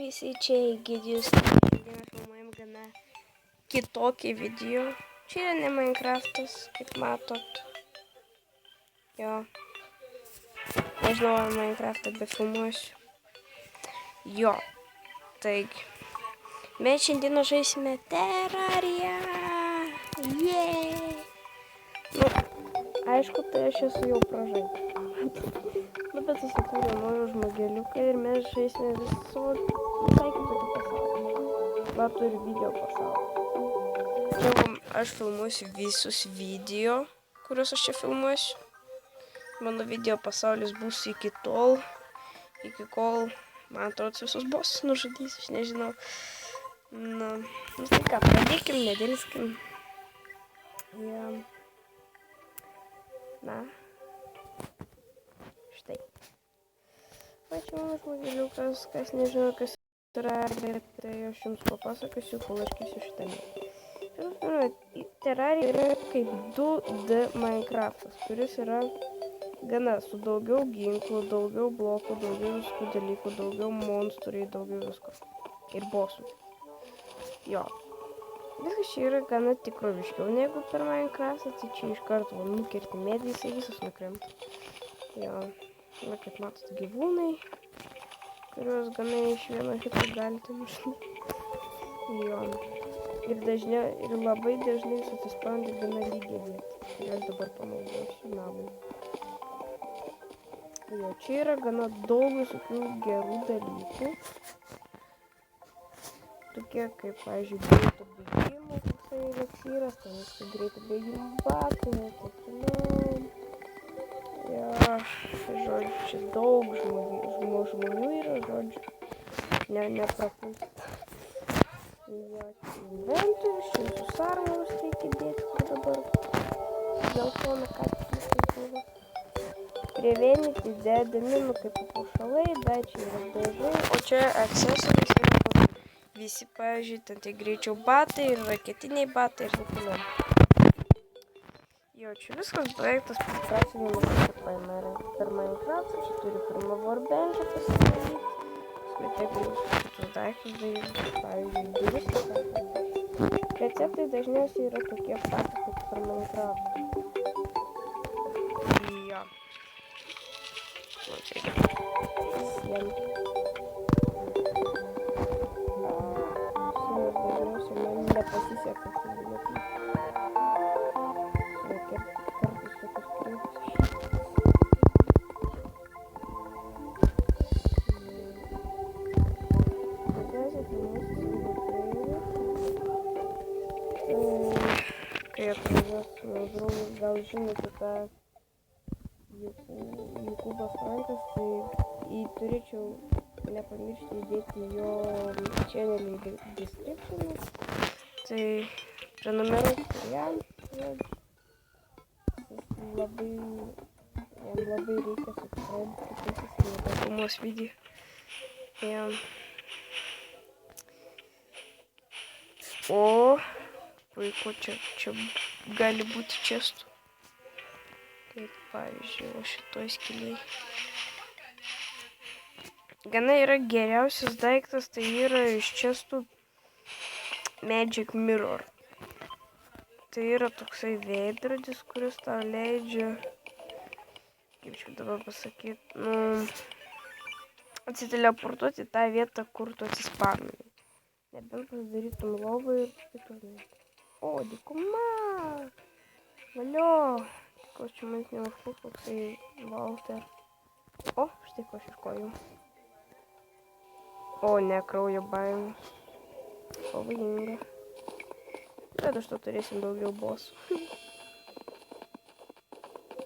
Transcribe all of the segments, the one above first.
Čia Egidijus. Šiandieną filmuojam gana kitokį video. Čia yra ne Minecraftas, kaip matot. Jo. Nežinau, ar Minecraftą befilmuosiu. Jo. Taigi. Mes šiandieną žaisime Terrariją. Jeee. Nu, aišku, tai aš esu jau pražaidęs. Nu, bet susikūrė naują žmogeliuką ir mes žaisime visai kitokį pasaulį. Va, turiu video pasaulį. Čia aš filmuosiu visus video, kuriuos aš čia filmuosiu. Mano video pasaulis bus iki kol, man atrodo, visus bossus nužudys, aš nežinau. Nu tai ką, pradėkim, nedėlskim. Ja. Na. Štai. Va čia mano žmogeliukas, kas nežino, kas yra, tai aš jums papasakosiu, kol aš kisiu šitame. Terrarija yra kaip 2D Minecraftas, kuris yra gana su daugiau ginklų, daugiau blokų, daugiau viskų dalykų, daugiau monstrų, daugiau visko. Ir bosų. Jo. Viskas čia yra gana tikroviškiau negu per Minecraftą, tai čia iš karto nukerti medį, jisai visas nukrenta. Jo. Va, kaip matot, gyvūnai, kuriuos gana iš vieno hito galite nužudyti. Jo. Ir labai dažnai susispaundi gana lygiai vietą. Ir aš dabar panaudosiu namui. Jo, čia yra gana daug visokių gerų dalykų. Tokie kaip, pavyzdžiui, greito bėgimo, koksai eleksyras, ten viskai greito bėgimo batai, taip toliau. Jo, žodžiu, čia daug žmonių yra, žodžiu, neprapulkit. Jo, čia inventorius, čia visus armorus reikia dėti, kur dabar geltona, ką tik visai buvo. Prevenyti dedami, nu kaip papuošalai, bet čia yra dažai, o čia accessories yra visi, pavyzdžiui, ten tai greičiau batai ir raketiniai batai ir taip toliau. Jo, čia viskas beveik tas prasidėjimas kaip per Minecraftą, čia turi pirmą workbenchą pasidaryti, paskui taip kitus daiktus daryti, pavyzdžiui, duris. Receptai dažniausiai yra tokie patys kaip per Minecraftą. Jo. O čia yra sienų. Man nepasiseka, tai matyti. Kartais tokios kreivos šitas. Daugiausiai tai mūsų singleplayerį. Kai atvažiuos su mano draugu, gal žinote tą Jokūbas Frankas, tai turėčiau nepamiršti įdėti jo channelį descriptioną. Tai prenumeruokite jam. Jam labai reikia subscribe, kad jis nepafilmuos video. Jam. O, puiku, čia gali būti čestų. Kaip pavyzdžiui, o šitoj skiliai. Gana yra geriausias daiktas, tai yra iš čestų Magic Mirror. Tai yra toksai veidrodis, kuris tau leidžia, kaip čia dabar pasakyti, atsiteleportuoti tą vietą, kur tu atsispaminai. Nebent pasidarytum lovą ir kitur. O, dykuma! Valio! Tikos čia manęs neužpuls toksai Walter. O, štai ko aš iškojau. O, ne, kraujo baimus. Pavojinga. Bet už to turėsim daugiau bosų.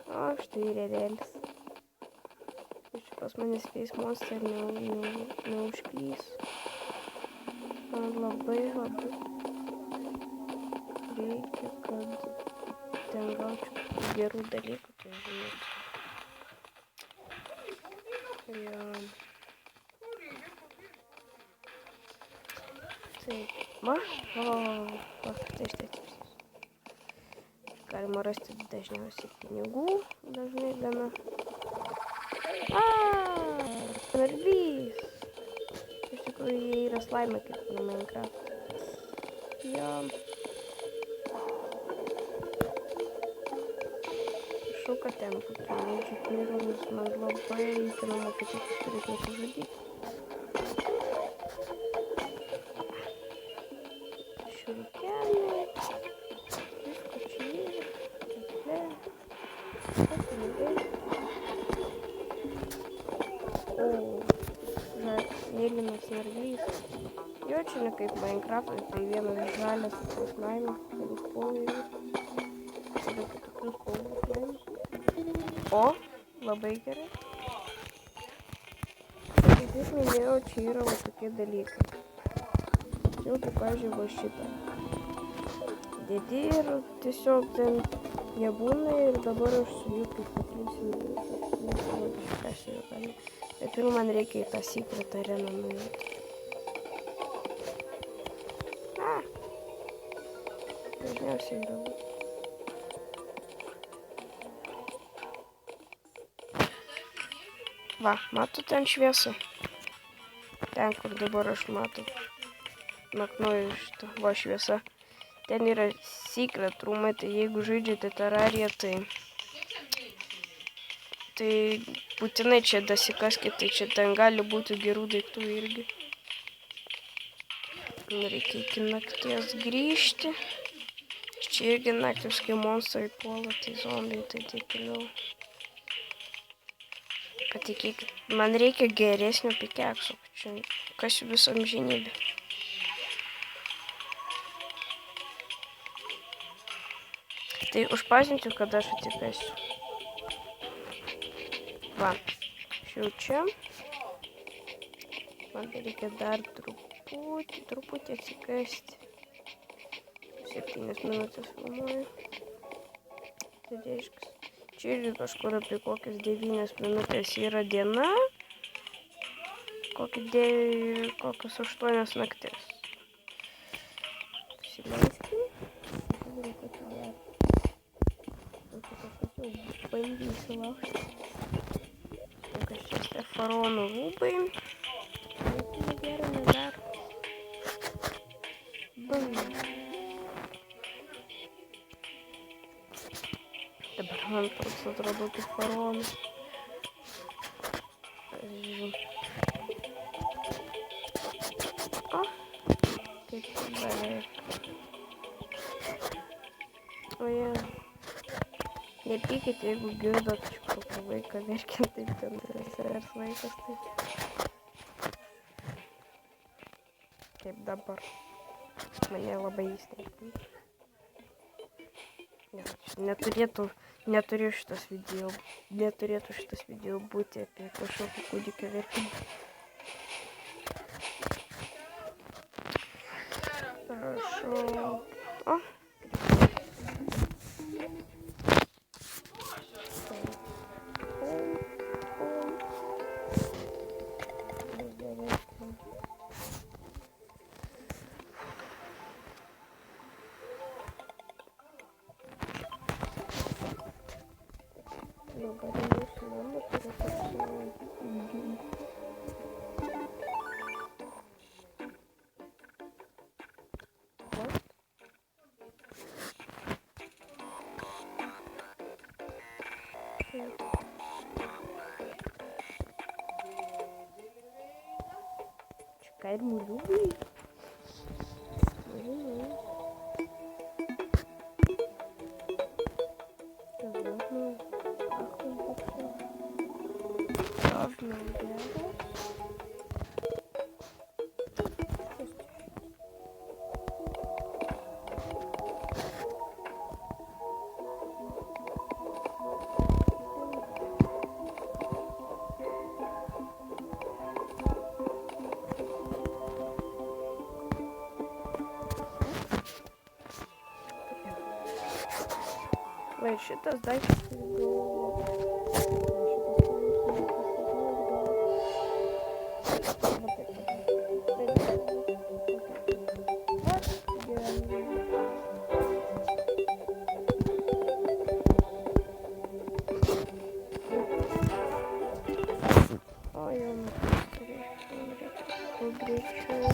O, štai redelis. Čia pas manęs Space Monster neužklys. Man labai reikia, kad ten gaučiau gerų dalykų, tai žinot. Ja. Taip, va, tai štai tips. Galima rasti dažniausiai pinigų, dažnai gana. Narvys! Iš tikrųjų jie yra slaimai kaip Minecraft. Jo. Prašau, kad ten būtų medžių knygų, nes man labai įtinama, kad jis turės nusižudyti. Šurikenai. Visko čia yra. Pinigai. O, mėlynas narglys. Jo, čia ne kaip Minecraft'as, tai vienas žalias slaimas, kelių spalvų yra. Tada kitokių spalvų slaimas. O, labai gerai. Kaip jūs minėjau, čia yra va tokie dalykai. Jau kaip, pavyzdžiui, va šitą. Dedi ir tiesiog ten nebūna ir dabar aš su jų kaip pakliusiu. Kas jau gali. Bet pirma man reikia į tą secret areną nueiti. Dažniausiai yra. Va, matau ten šviesą. Ten, kur dabar aš matau. Naknoju šitą. Va, šviesa. Ten yra secret rūmai, tai jeigu žaidžiate terariją, tai būtinai čia dasikaskite, tai čia ten gali būti gerų daiktų irgi. Reikia iki nakties grįžti. Čia irgi naktis, kai monstrai puola, tai zombiai, tai taip toliau. Patikėkit, man reikia geresnio pikekso, čia kas visą amžinybę. Tai užpažinsiu, kad aš atikasiu. Va, šiau čia. Man reikia dar truputį atsikasti. 7 minutės filmuoju. Tai reiškia, čia irgi kažkur apie kokias 9 minutės yra diena. Kokias 8 naktis. Pasileiskim. Bandysiu laukti. Kas čia faraono rūbai. Gerai, nedar. Dabar man toks atrodo kaip faraonas. O, kaip beveik. O jie. Nepykit, jeigu girdot kažkokį vaiką verkiant, taip ten sesers vaikas, taip. Kaip dabar. Mane labai įsteigti. Neturėtų šitas video būti apie kažkokį kūdikio verkimą. Prašau. O. Чекай, любий. Ой, šitas daiktas greičiau.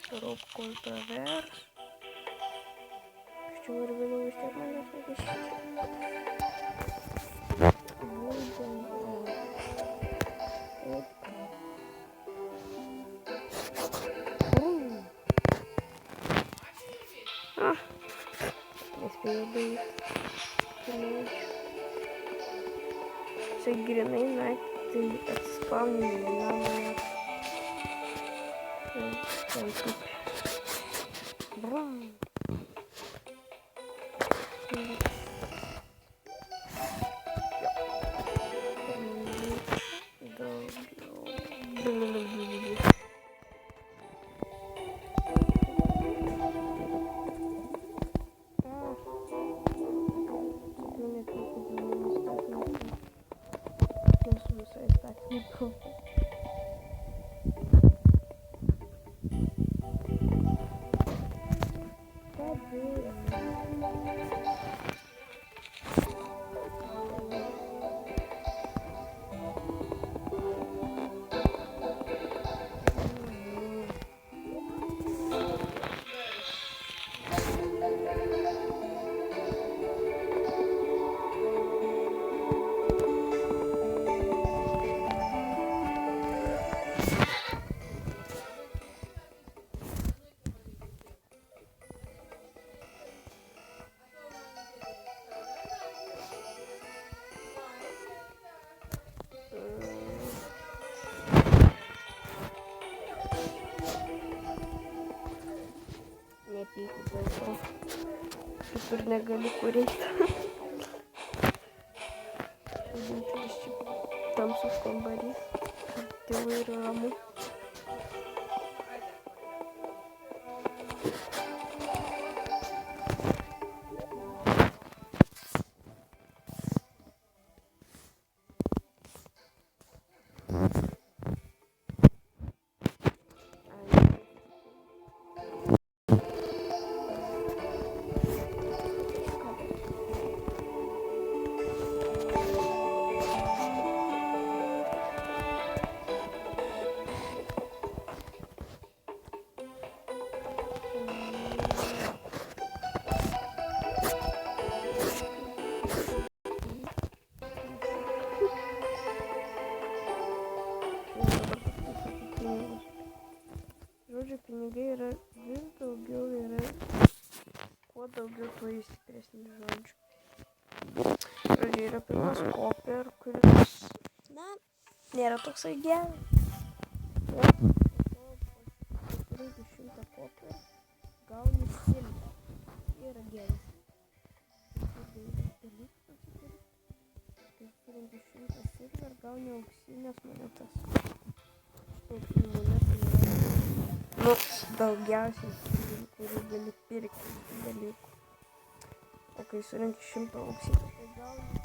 Коробку ультраверс. Чому рванули стягнення вирішити? Не сподобаюсь. Це грини навіть отспавнені на Брум. Тепер не галі курити. Там сушком Борис. Делаю раму. Žodžiu, pinigai yra vis daugiau kuo daugiau tuo stipresnis žodžiu. Žodžiu, yra pirmas Copper, kuris, nėra toksai geras. Turi 200 Copper, gauni silver. Yra geras. Kai turi 200 silver, gauni auksinės monetas. Auksinių monetų yra daugiausiai, kurių gali pirkti dalykų. O kai surenki 100 auksinių, tai gauni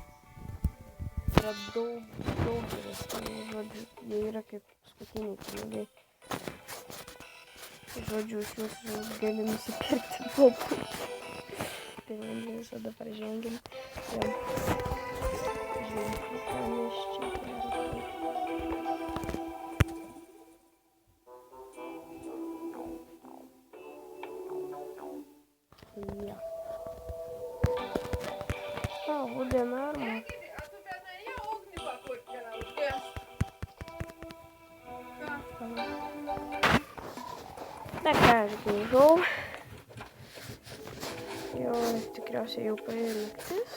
yra daug geresni, žodžiu, jie yra kaip paskutiniai pinigai. Žodžiu, iš jūsų gali nusipirkti popų. Tai man visada pražengim. Žiūrėkime, ką mes čia darome. Ja. Wooden armor. Na ką, aš grįžau. Jau tikriausiai jau praėjo naktis.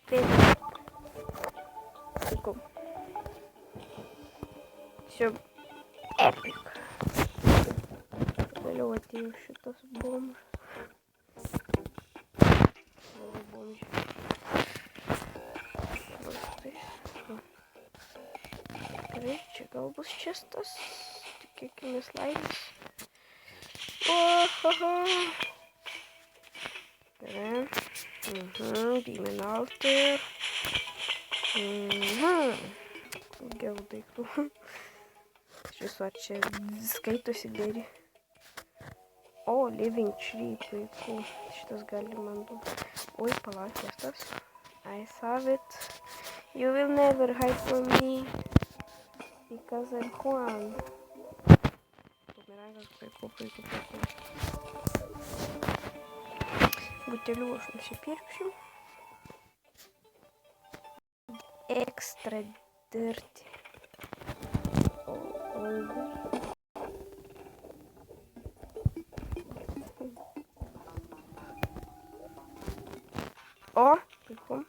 Прикол. Все. Эпик. Залёвать ее что-то с бомж. Бомж. Короче, galbūt šis tas, tikėkimės laimės. Ohoho. Gerai. Demon Altar. Gerų daiktų. Šis va čia skaitosi dėri. O, Living Tree, puiku. Šitas gali man duoti. Oi, palaukės tas. I have it. You will never hide from me. Because I'm Juan. Bumerangas, puiku. Butelių aš nusipirksiu. Extra dirty. O, puiku.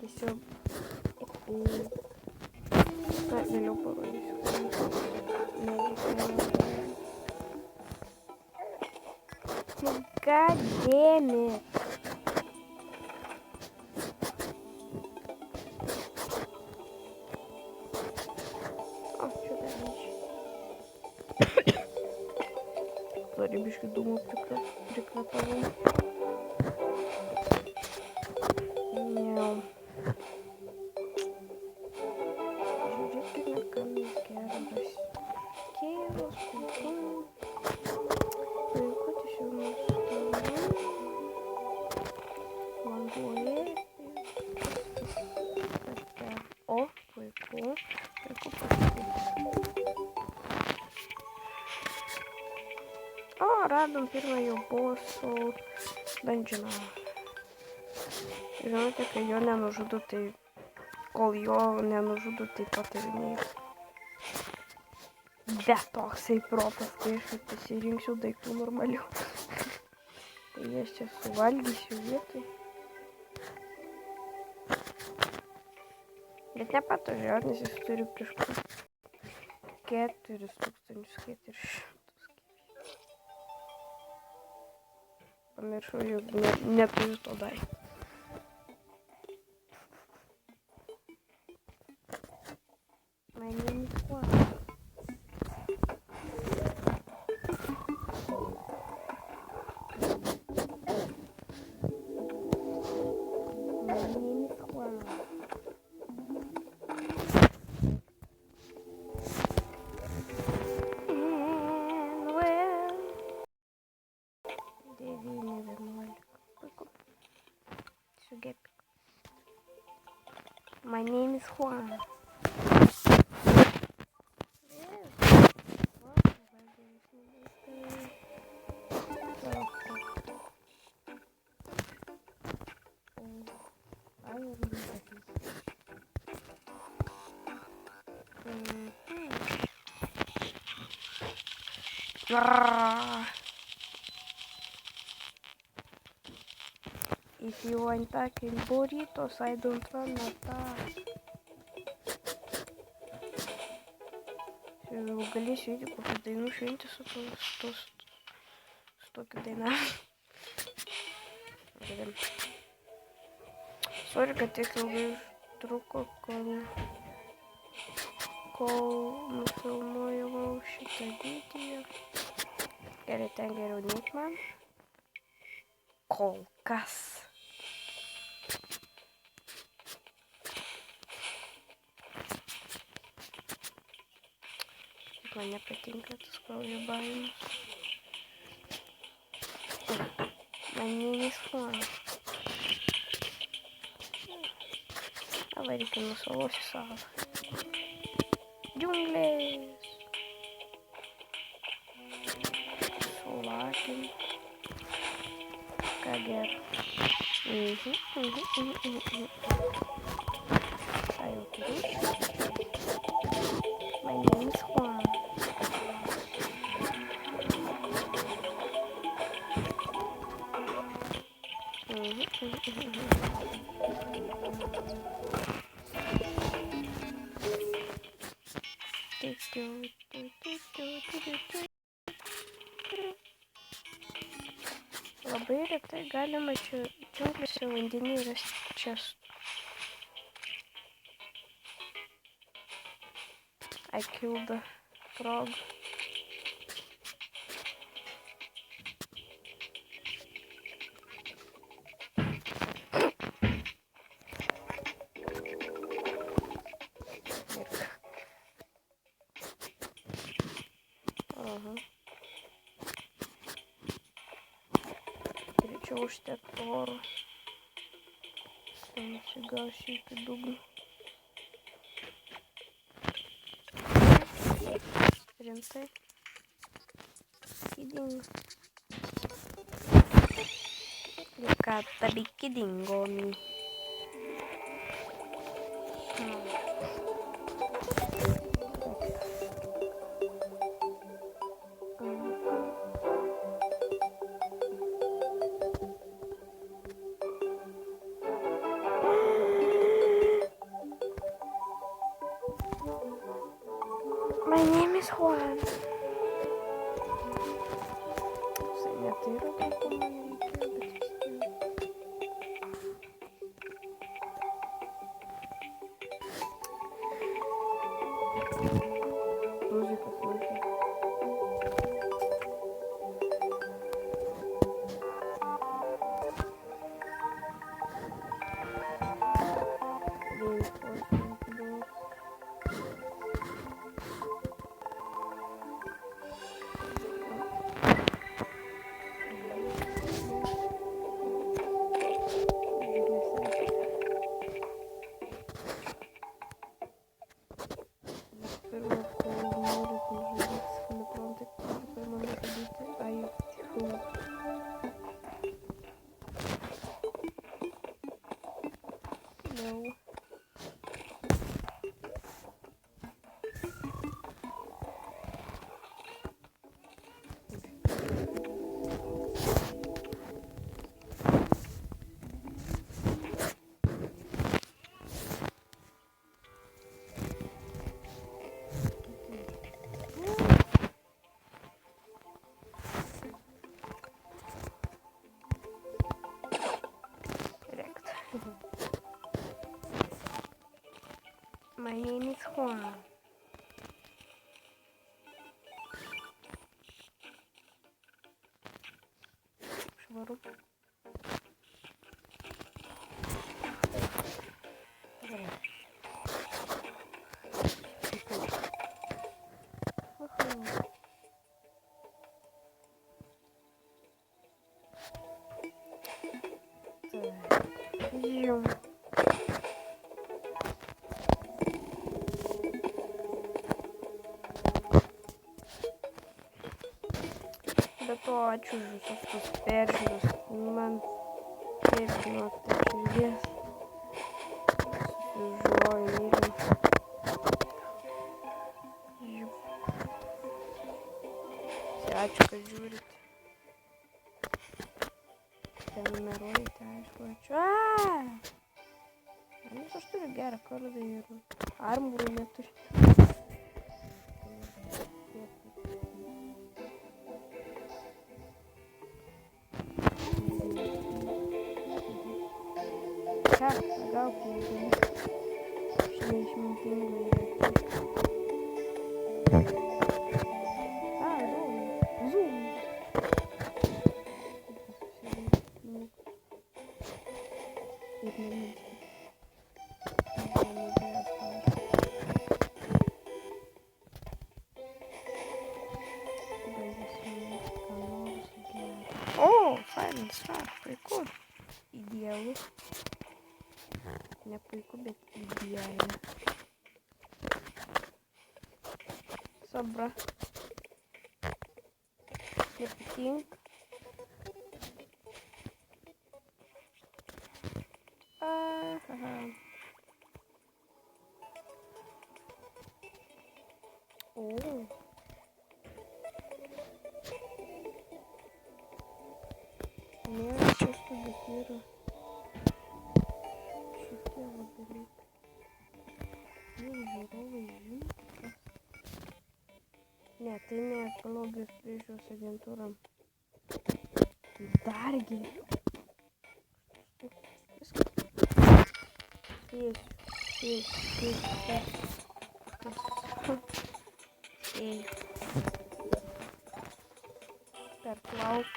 Tiesiog. Na, vėliau parodysiu. God damn it. O, čia dar neši. Sorry, biškai dūmų prikratavau. O, radom pirmąjį bossų dungeoną. Žinote, kai jo nenužudo, tai kol jo nenužudo, tai patarinėjau. Bet toksai protas, kai aš pasirinksiu daiktų normalių. Tai aš čia suvalgysiu vietoj. Bet nepatožiau, nes jis turi prieš 4400. Pamiršau, jog neturiu to daikto. My name is Juan. My name is Juan. If you want taking burritos, I don't want that. Galėsiu įti kokius dainų šventės su tokiu daina. Sorry, kad tiek ilgai užtruko, kol nufilmuojau šitą video. Gerai, ten geriau neik man. Kol kas. Man nepatinka tas kraujo baimes. Man neįskuoja. Dabar reikia nusalosiu salą. Džiunglės. Sulakim. Ką gero. Ką jau turiu? My name is Juan. Labai retai galima čia džiunglėse vandenį rasti čestų. I killed the frog. Aha. Greičiau užtekti oro. Nusigausiu iki dugno. Rimtai. Kidding. You gotta be kidding on me. My name is Juan. Tai yra daug, ko man reikėjo, bet vis tiek. Muzika smulkiai. My name is Juan. Швару. Идем. Be to ačiū už visus tus peržiūrus. Man taip žinok, taip širdies. Susižioju, mylim. Ačiū, kad žiūrit. Prenumeruojate, aišku, ačiū. Nes aš turiu gerą kardą ir armūrų neturiu. Ką, gal pinigų. Aš neišmintingai yra. Zoom. Ir neminti. O, fainas, puiku. Idealu. Ne puiku, bet idealu. Sobra. Nepatinka. Aha. O. Nėra čia tų bet yra. daryti. Jau žiūrovai žino. Ne, tai ne ekologijos priežiūros agentūra. Dar geriau. Per plauk.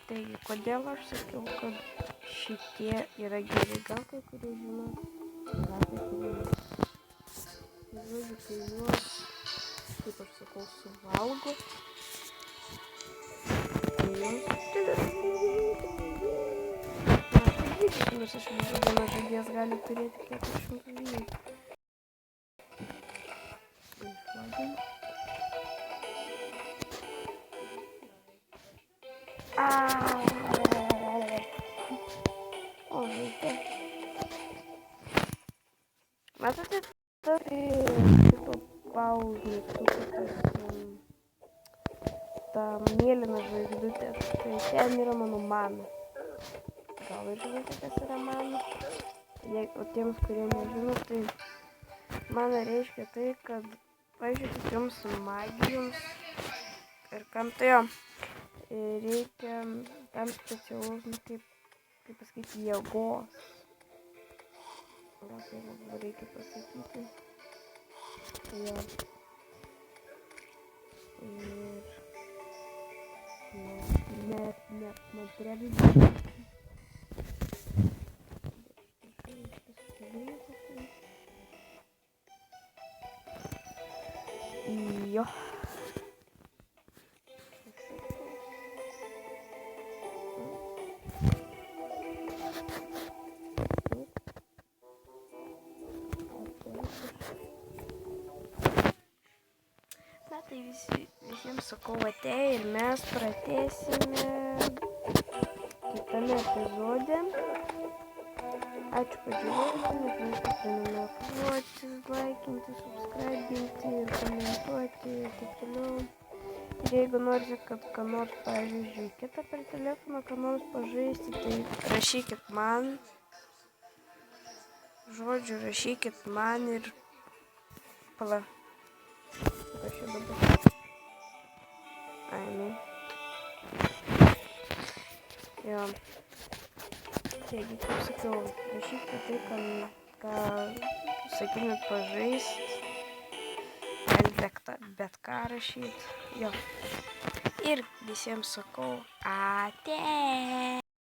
Taigi, kodėl aš sakiau, kad šitie yra geri, gal kai kurie žino, gal kai kurie ne. Žodžiu, kai juos, kaip aš sakau, suvalgo, tai jums nors iš vienos žaidėjas gali turėti 400 vietų. Išvadėm. O, žaidė. Matote, tai šito pauzmygtukas, ta mėlyna žvaigždutė, tai ten yra mano mana. Gal ir žinote, kas yra mana? O tiems, kurie nežino, tai mana reiškia tai, kad, pavyzdžiui, tokioms magijoms ir kam tai jo reikia tam specialaus, kaip pasakyti, jėgos. Gal tai reikia pasakyti. Jo. Ir man trebuie. Jo. Na tai visiems sakau atėję ir mes pratęsime kitame epizode. Ačiū, kad žiūrėjote, nepamirškite prenumeruoti, laikinti, subscribinti ir komentuoti ir taip toliau. Ir jeigu norite, kad ką nors, pavyzdžiui, kitą per telefoną, ką nors pažaisti, tai rašykit man. Žodžiu, rašykit man ir pala. Aš jau dabar. Ai, nu. Jo. Taigi, kaip sakiau, rašykite tai, ką sakytumėt pažaist. Bet ką rašyt. Jo. Ir visiems sakau, ate.